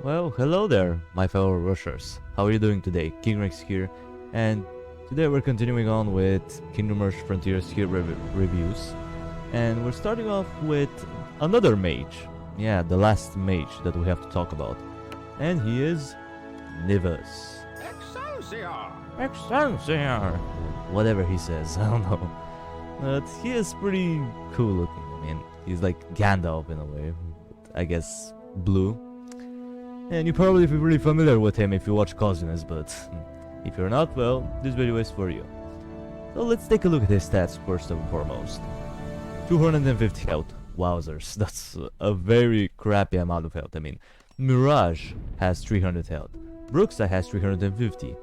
Well, hello there, my fellow rushers. How are you doing today? King Rex here, and today we're continuing on with Kingdom Ruhs Frontiers here reviews. And we're starting off with another mage. Yeah, the last mage that we have to talk about. And he is Nivus. Excelsior! Excelsior! Whatever he says, I don't know. But he is pretty cool looking. I mean, he's like Gandalf in a way. I guess blue. And you're probably pretty familiar with him if you watch Cousins, but if you're not, well, this video is for you. So let's take a look at his stats first and foremost. 250 health. Wowzers, that's a very crappy amount of health. I mean, Mirage has 300 health. Bruxa has 350.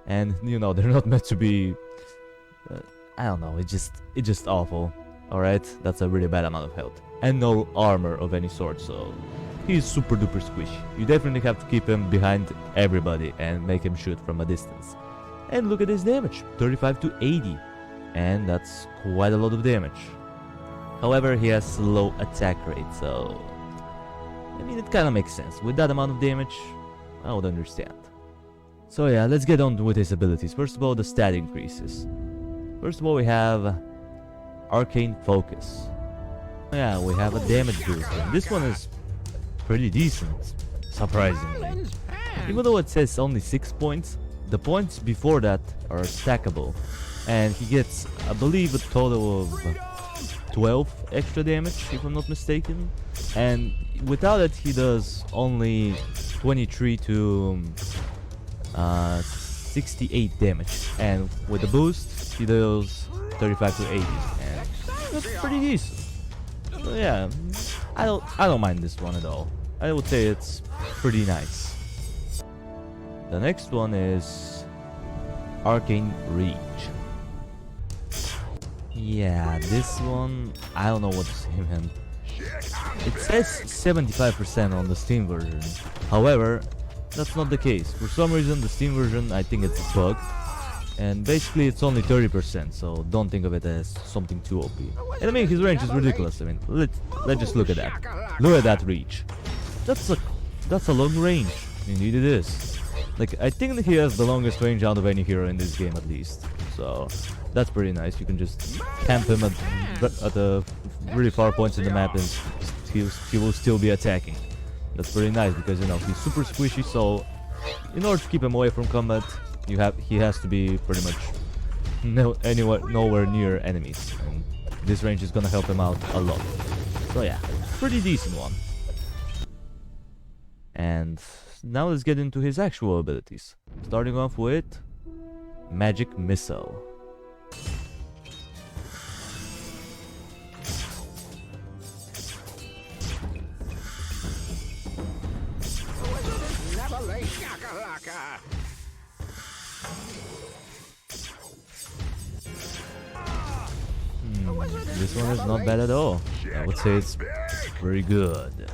And, you know, they're not meant to be... I don't know, it's just awful. Alright, that's a really bad amount of health. And no armor of any sort, so... he's super duper squishy. You definitely have to keep him behind everybody and make him shoot from a distance. And look at his damage, 35 to 80. And that's quite a lot of damage. However, he has low attack rate, so... I mean, it kinda makes sense. With that amount of damage, I would understand. So yeah, let's get on with his abilities. First of all, the stat increases. First of all, we have... Arcane Focus. Yeah, we have a damage boost. And this one is pretty decent, surprisingly. Even though it says only 6 points, the points before that are stackable. And he gets, I believe, a total of 12 extra damage, if I'm not mistaken. And without it, he does only 23 to 68 damage. And with the boost, he does 35 to 80. And that's pretty decent. So yeah, I don't mind this one at all. I would say it's pretty nice. The next one is Arcane Reach. Yeah, this one, I don't know what to say, man. It says 75% on the Steam version. However, that's not the case. For some reason, the Steam version, I think it's a bug. And basically, it's only 30%, so don't think of it as something too OP. And I mean, his range is ridiculous. I mean, let's just look at that. Look at that reach. That's a long range. Indeed it is. Like, I think that he has the longest range out of any hero in this game at least. So that's pretty nice. You can just camp him at the really far points in the map and he will still be attacking. That's pretty nice because, you know, he's super squishy, so in order to keep him away from combat, he has to be pretty much nowhere near enemies. And this range is gonna help him out a lot. So yeah, pretty decent one. And now let's get into his actual abilities. Starting off with Magic Missile. This one is not bad at all. I would say it's very good.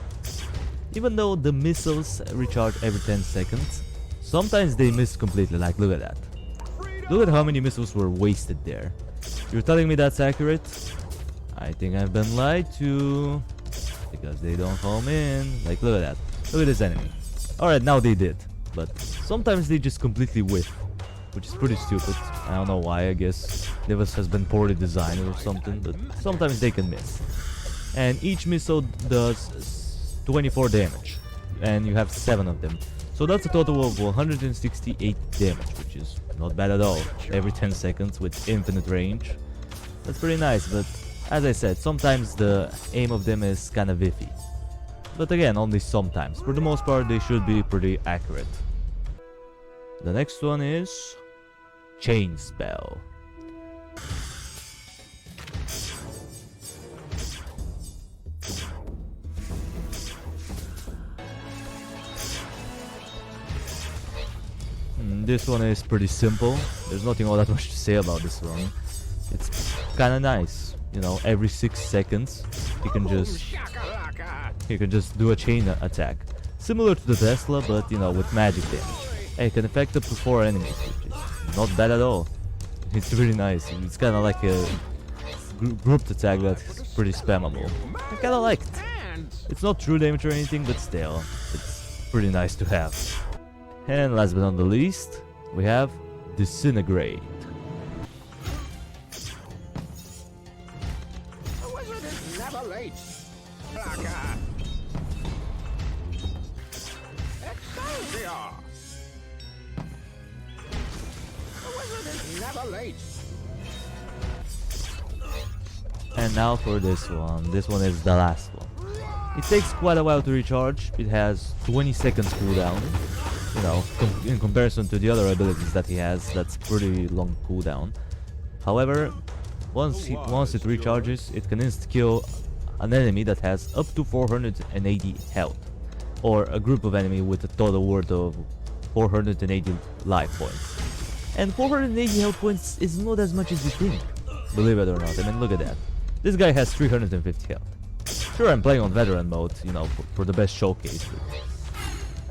Even though the missiles recharge every 10 seconds, sometimes they miss completely, like look at that. Look at how many missiles were wasted there. You're telling me that's accurate? I think I've been lied to. Because they don't home in. Like look at that. Look at this enemy. Alright, now they did. But sometimes they just completely whiff. Which is pretty stupid. I don't know why, I guess Nivus has been poorly designed or something. But sometimes they can miss. And each missile does 24 damage, and you have 7 of them, so that's a total of 168 damage, which is not bad at all. Every 10 seconds with infinite range. That's pretty nice, but as I said, sometimes the aim of them is kinda iffy. But again, only sometimes. For the most part, they should be pretty accurate. The next one is Chain Spell. This one is pretty simple. There's nothing all that much to say about this one. It's kinda nice. You know, every 6 seconds you can just do a chain attack. Similar to the Tesla, but you know, with magic damage. And it can affect up to 4 enemies, which is not bad at all. It's really nice. It's kinda like a grouped attack that's pretty spammable. I kinda like it. It's not true damage or anything, but still, pretty nice to have. And last but not the least, we have Disintegrate. A wizard is never late. Blacker. Excelsior. A wizard is never late. And now for this one. This one is the last one. It takes quite a while to recharge. It has 20 seconds cooldown. You know, in comparison to the other abilities that he has, that's pretty long cooldown. However, once it recharges, it can insta-kill an enemy that has up to 480 health, or a group of enemy with a total worth of 480 life points. And 480 health points is not as much as you think, believe it or not. I mean, look at that. This guy has 350 health. Sure, I'm playing on veteran mode, you know, for the best showcase, but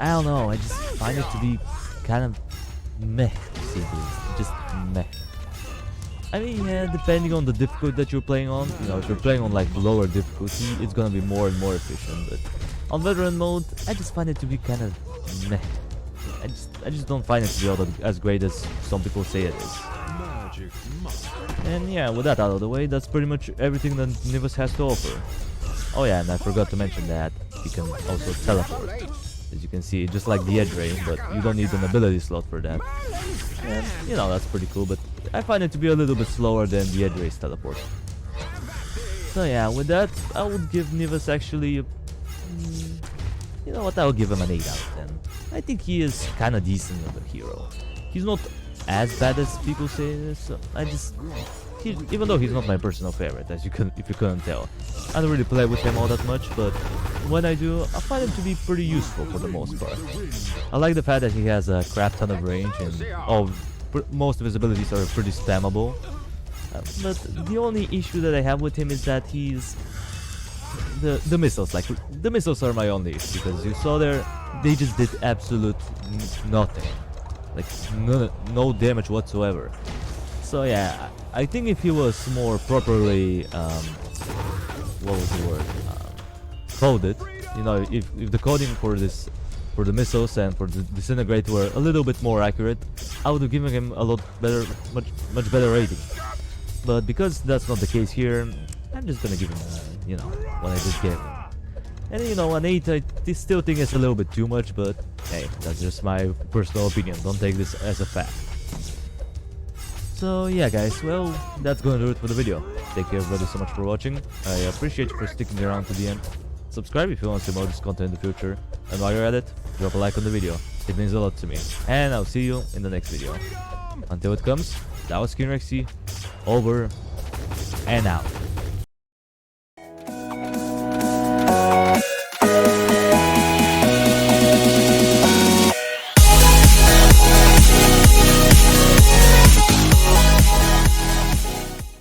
I don't know, I just find it to be kind of meh, simply. Just meh. I mean, yeah, depending on the difficulty that you're playing on, you know, if you're playing on like lower difficulty, it's gonna be more and more efficient, but on veteran mode, I just find it to be kind of meh. I just don't find it to be all as great as some people say it is. And yeah, with that out of the way, that's pretty much everything that Nivus has to offer. Oh yeah, and I forgot to mention that he can also teleport. As you can see, just like the Edge Ray, but you don't need an ability slot for that. And, you know, that's pretty cool, but I find it to be a little bit slower than the Edge Ray's teleport. So yeah, with that, I would give Nivus actually a, you know what, I would give him an 8 out of 10. I think he is kinda decent of a hero. He's not as bad as people say this, so even though he's not my personal favorite, if you couldn't tell. I don't really play with him all that much, but when I do, I find him to be pretty useful for the most part. I like the fact that he has a crap ton of range, and most of his abilities are pretty spammable. But the only issue that I have with him is that he's... The missiles, like, the missiles are my only issue, because you saw there, they just did absolute nothing. Like, no damage whatsoever. So yeah, I think if he was more properly, what was the word, coded, you know, if the coding for the missiles and for the Disintegrate were a little bit more accurate, I would have given him a lot better, much better rating. But because that's not the case here, I'm just gonna give him, you know, what I just gave him. And you know, an 8 I still think it's a little bit too much, but hey, that's just my personal opinion, don't take this as a fact. So yeah guys, well, that's gonna do it for the video. Thank you everybody so much for watching. I appreciate you for sticking around to the end. Subscribe if you want to see more of this content in the future. And while you're at it, drop a like on the video. It means a lot to me. And I'll see you in the next video. Until it comes, that was King Rexy, over and out.